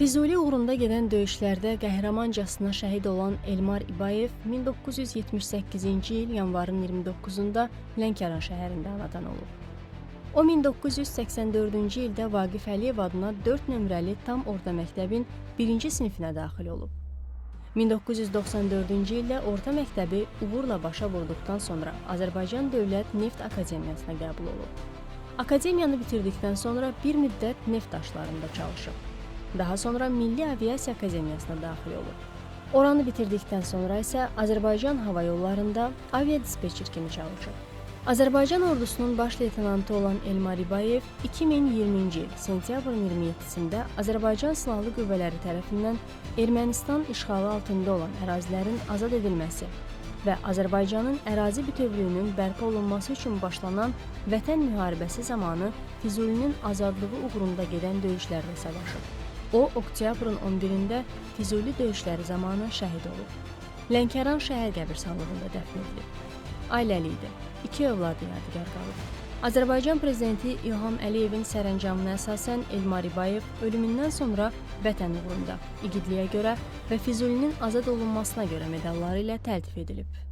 Füzuli uğrunda gedən döyüşlərdə qəhrəmancasına şəhid olan Elmar İbayev 1978-ci il yanvarın 29-da Lənkəran şəhərində anadan olub. O 1984-cü ildə Vaqif Əliyev adına 4 nömrəli tam orta məktəbin 1-ci sinifinə daxil olub. 1994-cü ildə orta məktəbi uğurla başa vurduqdan sonra Azərbaycan Dövlət Neft Akademiyasına qəbul olub. Akademiyanı bitirdikdən sonra bir müddət neft daşlarında çalışıb. Daha sonra Milli Aviasiya Akademiyasına daxil olub. Oranı bitirdikdən sonra isə Azərbaycan Hava Yollarında aviadispetçer kimi çalışıb. Azərbaycan ordusunun baş leytenantı olan Elmar İbayev 2020-ci il sentyabrın 27-sində Azərbaycan Silahlı Qüvvələri tərəfindən Ermənistan işğalı altında olan ərazilərin azad edilməsi və Azərbaycanın ərazi bütövlüyünün bərpa olunması üçün başlanan Vətən müharibəsi zamanı Füzulinin azadlığı uğrunda gedən döyüşlərdə savaşıb. O, oktyabrın 11-də Füzuli döyüşləri zamanı şəhid olub. Lənkəran şəhər qəbirstanlığında dəfn edilib. Ailəli idi. 2 övladı yadigar qalıb. Azərbaycan Prezidenti İlham Əliyevin sərəncamına əsasən Elmar İbayev ölümündən sonra Vətən uğrunda, igidliyə görə və Füzulinin azad olunmasına görə medalları ilə təltif edilib.